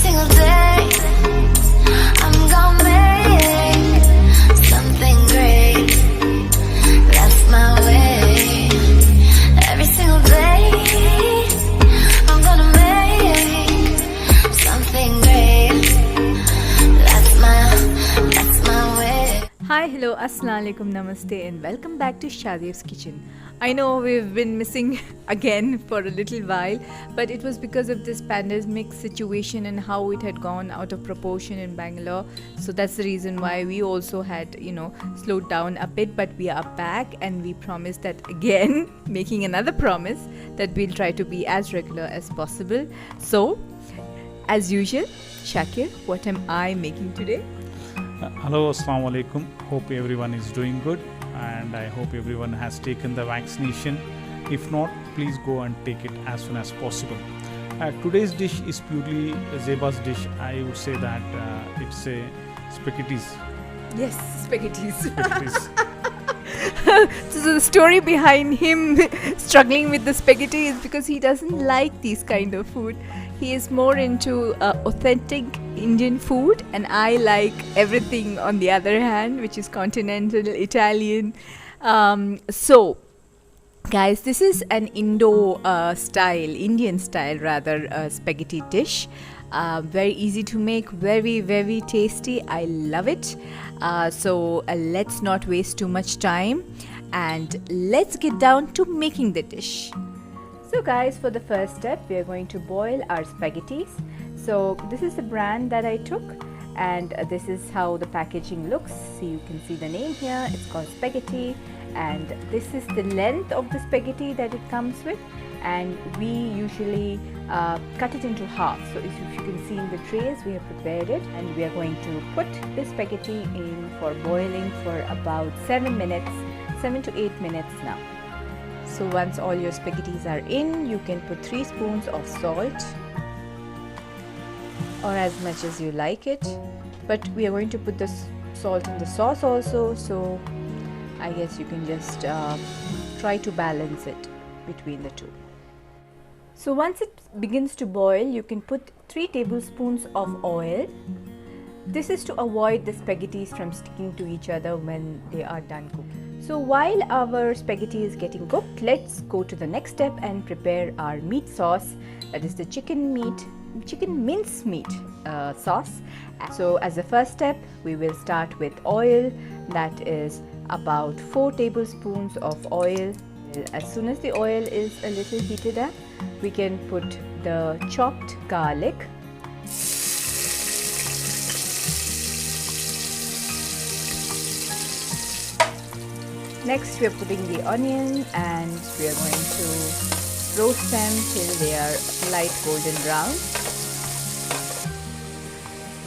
single day I'm gonna make something great. That's my way. Every single day I'm gonna make something great. That's my way. Hi, hello, assalamu alaikum, namaste, and welcome back to Shadev's kitchen. I know we've been missing again for a little while, but it was because of this pandemic situation and how it had gone out of proportion in Bangalore. So that's the reason why we also had, slowed down a bit, but we are back and we promise that again, making another promise that we'll try to be as regular as possible. So, as usual, Shakir, what am I making today? Hello, assalamu alaikum. Hope everyone is doing good and I hope everyone has taken the vaccination. If not, please go and take it as soon as possible. Today's dish is purely Zeba's dish. I would say that it's a spaghettis. Yes, spaghettis. So the story behind him struggling with the spaghetti is because he doesn't like these kind of food. He is more into authentic Indian food, and I like everything on the other hand, which is continental Italian. So guys, this is an Indian style rather, spaghetti dish. Very easy to make, very, very tasty. I love it. So let's not waste too much time and let's get down to making the dish. So guys, for the first step, we are going to boil our spaghettis. So this is the brand that I took, and this is how the packaging looks. So you can see the name here, it's called spaghetti, and this is the length of the spaghetti that it comes with, and we usually cut it into half. So if you can see in the trays, we have prepared it, and we are going to put the spaghetti in for boiling for about 7 to 8 minutes now. So once all your spaghettis are in, you can put 3 spoons of salt, or as much as you like it, but we are going to put the salt in the sauce also, so I guess you can just try to balance it between the two. So once it begins to boil, you can put 3 tablespoons of oil. This is to avoid the spaghettis from sticking to each other when they are done cooking. So while our spaghetti is getting cooked, let's go to the next step and prepare our meat sauce. That is the chicken mince meat sauce. So as the first step, we will start with oil. That is about 4 tablespoons of oil. As soon as the oil is a little heated up, we can put the chopped garlic. Next, we are putting the onion and we are going to roast them till they are light golden brown.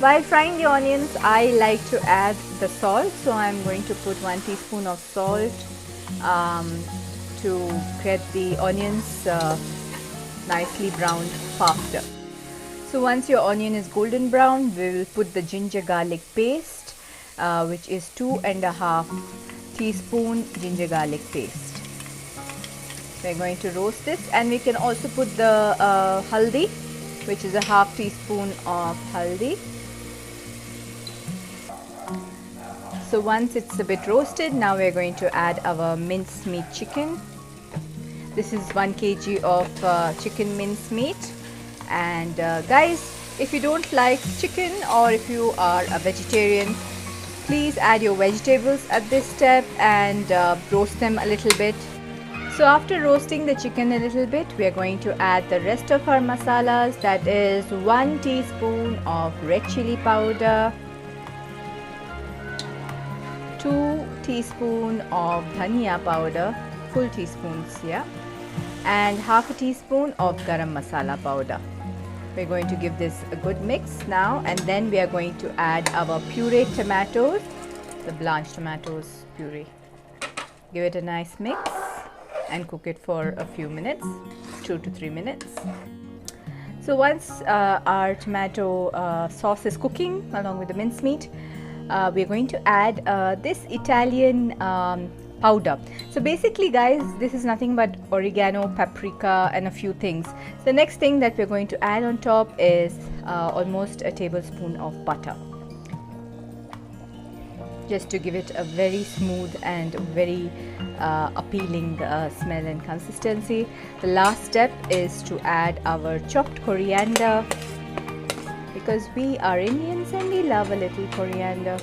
While frying the onions, I like to add the salt, so I'm going to put 1 teaspoon of salt to get the onions nicely browned faster. So once your onion is golden brown, we will put the ginger garlic paste, which is 2.5 teaspoon ginger garlic paste. We're going to roast this, and we can also put the haldi, which is a half teaspoon of haldi. So once it's a bit roasted, now we're going to add our mince meat chicken. This is 1 kg of chicken mince meat. And guys, if you don't like chicken or if you are a vegetarian, please add your vegetables at this step and roast them a little bit. So after roasting the chicken a little bit, we are going to add the rest of our masalas. That is 1 teaspoon of red chili powder, 2 teaspoon of dhania powder, full teaspoons, yeah, and half a teaspoon of garam masala powder. We're going to give this a good mix now, and then we are going to add our pureed tomatoes, the blanched tomatoes puree. Give it a nice mix and cook it for a few minutes, 2 to 3 minutes. So once our tomato sauce is cooking along with the mincemeat, we are going to add this Italian powder. So basically guys, this is nothing but oregano, paprika and a few things. So the next thing that we're going to add on top is almost a tablespoon of butter, just to give it a very smooth and very appealing smell and consistency. The last step is to add our chopped coriander, because we are Indians and we love a little coriander.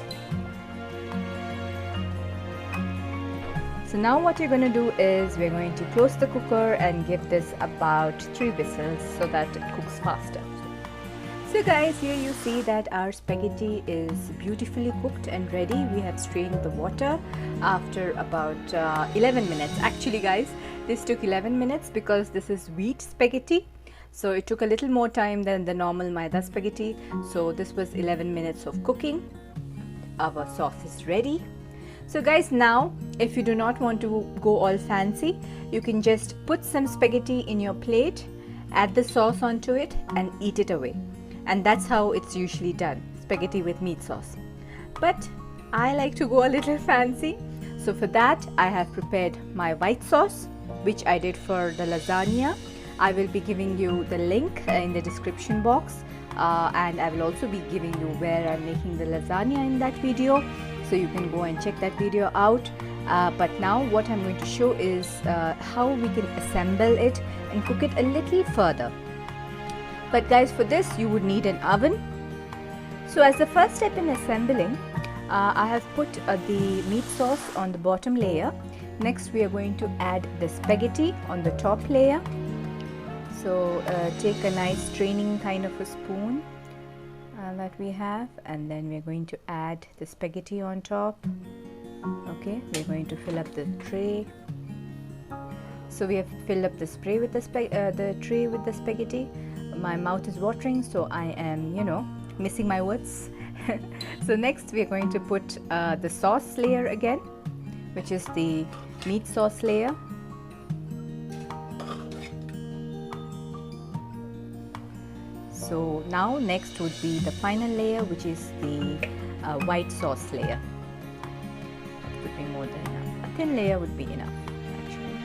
So now what you're going to do is we're going to close the cooker and give this about 3 whistles so that it cooks faster. So guys, here you see that our spaghetti is beautifully cooked and ready. We have strained the water after about 11 minutes. Actually guys, this took 11 minutes because this is wheat spaghetti. So it took a little more time than the normal maida spaghetti. So this was 11 minutes of cooking. Our sauce is ready. So guys, now if you do not want to go all fancy, you can just put some spaghetti in your plate, add the sauce onto it and eat it away. And that's how it's usually done, spaghetti with meat sauce. But I like to go a little fancy. So for that I have prepared my white sauce, which I did for the lasagna. I will be giving you the link in the description box, and I will also be giving you where I'm making the lasagna in that video, so you can go and check that video out. But now what I'm going to show is how we can assemble it and cook it a little further. But guys, for this you would need an oven. So as the first step in assembling, I have put the meat sauce on the bottom layer. Next we are going to add the spaghetti on the top layer. So take a nice straining kind of a spoon that we have, and then we're going to add the spaghetti on top. Okay, we're going to fill up the tray. So we have filled up the tray with the spaghetti. My mouth is watering, so I am, missing my words. So next we are going to put the sauce layer again, which is the meat sauce layer. So now next would be the final layer, which is the white sauce layer. That would be more than enough. A thin layer would be enough, actually.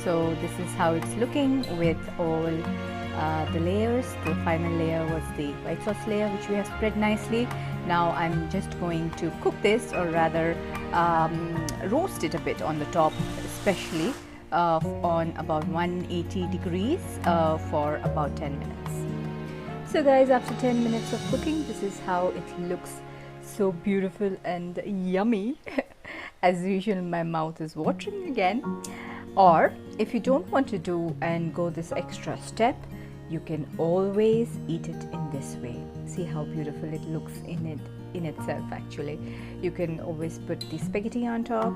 So this is how it's looking with all the layers. The final layer was the white sauce layer, which we have spread nicely. Now I'm just going to cook this, or rather roast it a bit on the top, especially on about 180 degrees for about 10 minutes. So guys, after 10 minutes of cooking, this is how it looks. So beautiful and yummy. As usual, my mouth is watering again. Or if you don't want to do and go this extra step, you can always eat it in this way. See how beautiful it looks in itself. Actually, you can always put the spaghetti on top,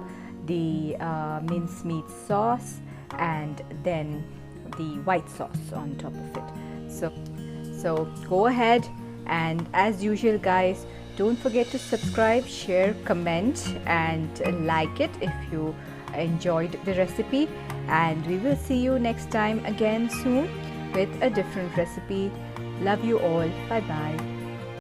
the mincemeat sauce, and then the white sauce on top of it. So go ahead, and as usual guys, don't forget to subscribe, share, comment and like it if you enjoyed the recipe. And we will see you next time again soon with a different recipe. Love you all. Bye bye.